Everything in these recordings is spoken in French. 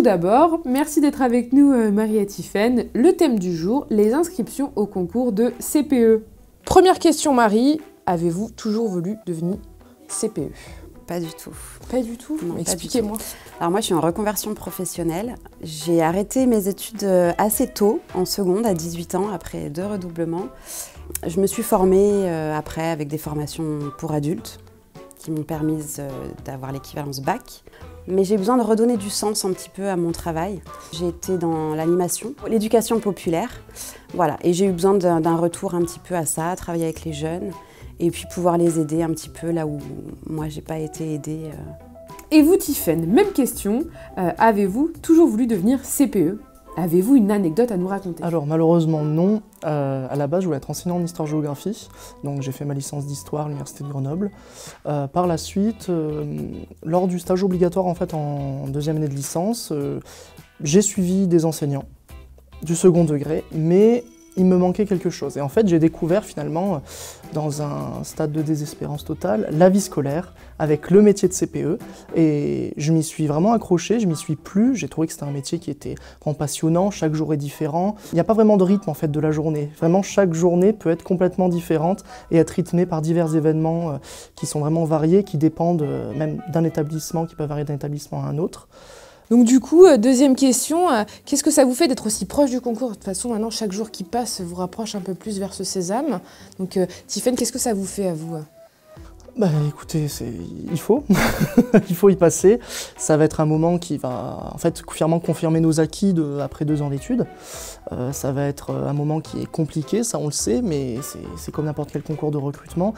d'abord, merci d'être avec nous Marie et Tiffaine. Le thème du jour, les inscriptions au concours de CPE. Première question Marie, avez-vous toujours voulu devenir CPE? Pas du tout. Pas du tout? Expliquez-moi. Alors moi je suis en reconversion professionnelle. J'ai arrêté mes études assez tôt, en seconde à 18 ans, après 2 redoublements. Je me suis formée après avec des formations pour adultes qui m'ont permis d'avoir l'équivalence bac. Mais j'ai besoin de redonner du sens un petit peu à mon travail. J'ai été dans l'animation, l'éducation populaire, voilà. Et j'ai eu besoin d'un retour un petit peu à ça, travailler avec les jeunes et puis pouvoir les aider un petit peu là où moi j'ai pas été aidée. Et vous Tiffaine, même question, avez-vous toujours voulu devenir CPE? Avez-vous une anecdote à nous raconter? Alors malheureusement non. À la base je voulais être enseignant en histoire-géographie, donc j'ai fait ma licence d'histoire à l'université de Grenoble. Par la suite, lors du stage obligatoire en fait en 2e année de licence, j'ai suivi des enseignants du second degré, mais il me manquait quelque chose. Et en fait j'ai découvert finalement, dans un stade de désespérance totale, la vie scolaire avec le métier de CPE. Et je m'y suis vraiment accroché, je m'y suis plu. J'ai trouvé que c'était un métier qui était vraiment passionnant, chaque jour est différent. Il n'y a pas vraiment de rythme en fait de la journée. Vraiment chaque journée peut être complètement différente et être rythmée par divers événements qui sont vraiment variés, qui dépendent même d'un établissement, qui peuvent varier d'un établissement à un autre. Donc du coup, deuxième question, qu'est-ce que ça vous fait d'être aussi proche du concours? De toute façon, maintenant, chaque jour qui passe vous rapproche un peu plus vers ce sésame. Donc Tiffaine, qu'est-ce que ça vous fait à vous? Bah écoutez, il faut, il faut y passer. Ça va être un moment qui va en fait fièrement confirmer nos acquis après 2 ans d'études. Ça va être un moment qui est compliqué, ça on le sait, mais c'est comme n'importe quel concours de recrutement.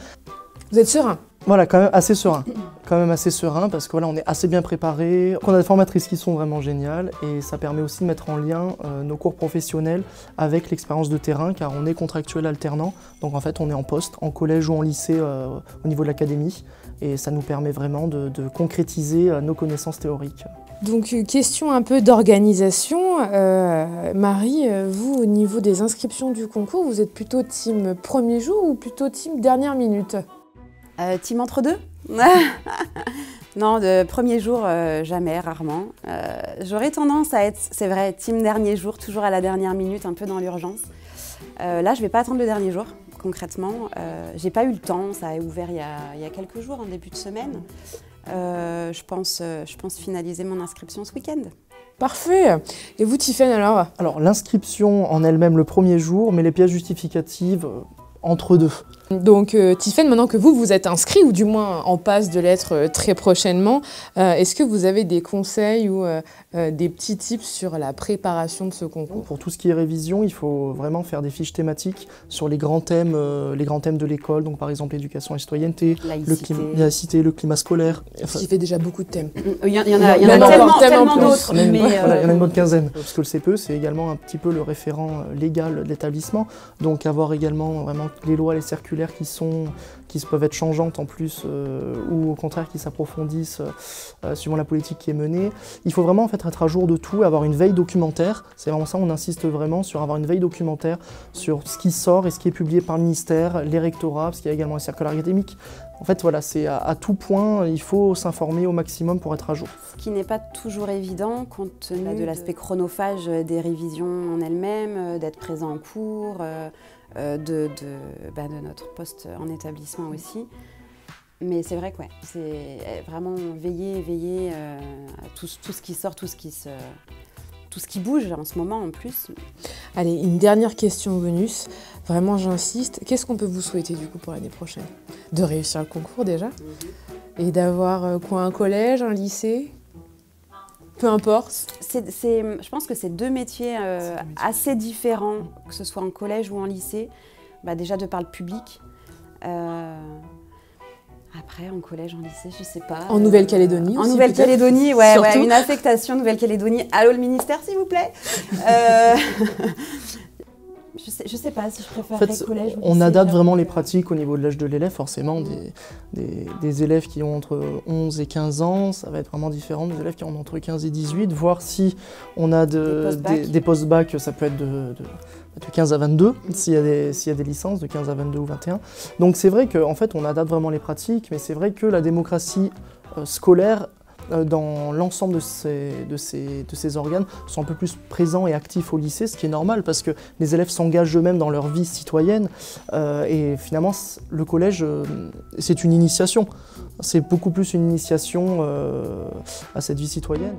Vous êtes serein? Voilà, quand même assez serein. Quand même assez serein parce que voilà, on est assez bien préparé. On a des formatrices qui sont vraiment géniales et ça permet aussi de mettre en lien nos cours professionnels avec l'expérience de terrain car on est contractuel alternant. Donc en fait, on est en poste, en collège ou en lycée au niveau de l'académie et ça nous permet vraiment de concrétiser nos connaissances théoriques. Donc question un peu d'organisation. Marie, vous au niveau des inscriptions du concours, vous êtes plutôt team premier jour ou plutôt team dernière minute? Team entre deux? Non, de premier jour, jamais, rarement. J'aurais tendance à être, c'est vrai, team dernier jour, toujours à la dernière minute, un peu dans l'urgence. Là, je ne vais pas attendre le dernier jour, concrètement. J'ai pas eu le temps, ça a ouvert il y a quelques jours, en début de semaine. Je pense finaliser mon inscription ce week-end. Parfait. Et vous, Tiffaine, alors? Alors, l'inscription en elle-même le premier jour, mais les pièces justificatives entre deux. Donc Tiffaine, maintenant que vous êtes inscrit, ou du moins en passe de l'être très prochainement, est-ce que vous avez des conseils ou des petits tips sur la préparation de ce concours? Pour tout ce qui est révision, il faut vraiment faire des fiches thématiques sur les grands thèmes de l'école, donc par exemple l'éducation et la citoyenneté, laïcité, le climat scolaire. Enfin, il fait déjà beaucoup de thèmes. Il y en a tellement d'autres. Il y en a une bonne quinzaine. Parce que le CPE, c'est également un petit peu le référent légal de l'établissement, donc avoir également vraiment les lois, les circulaires qui peuvent être changeantes en plus ou au contraire qui s'approfondissent suivant la politique qui est menée. Il faut vraiment en fait être à jour de tout, avoir une veille documentaire. C'est vraiment ça, on insiste vraiment sur avoir une veille documentaire sur ce qui sort et ce qui est publié par le ministère, les rectorats, parce qu'il y a également les circulaires académiques. En fait, voilà, c'est à tout point, il faut s'informer au maximum pour être à jour. Ce qui n'est pas toujours évident compte tenu de l'aspect chronophage des révisions en elles-mêmes, d'être présent en cours, de notre poste en établissement aussi. Mais c'est vrai que ouais, c'est vraiment veiller à tout ce qui sort, tout ce qui bouge en ce moment en plus. Allez, une dernière question bonus. Vraiment, j'insiste. Qu'est-ce qu'on peut vous souhaiter du coup pour l'année prochaine? De réussir le concours déjà, et d'avoir un collège, un lycée? Peu importe. Je pense que c'est 2 métiers assez différents, que ce soit en collège ou en lycée. Déjà de par le public. Après, en collège, en lycée, je sais pas. En Nouvelle-Calédonie aussi. En Nouvelle-Calédonie, ouais, une affectation Nouvelle-Calédonie. Allô le ministère, s'il vous plaît. Je sais pas si je préfère collège ou lycée. On adapte vraiment les pratiques au niveau de l'âge de l'élève, forcément. Des élèves qui ont entre 11 et 15 ans, ça va être vraiment différent des élèves qui ont entre 15 et 18. Voir si on a des post-bac, ça peut être de 15 à 22, s'il y a des licences, de 15 à 22 ou 21. Donc c'est vrai qu'en fait, on adapte vraiment les pratiques, mais c'est vrai que la démocratie scolaire dans l'ensemble de ces organes, sont un peu plus présents et actifs au lycée, ce qui est normal parce que les élèves s'engagent eux-mêmes dans leur vie citoyenne. Et finalement, le collège, c'est une initiation. C'est beaucoup plus une initiation à cette vie citoyenne.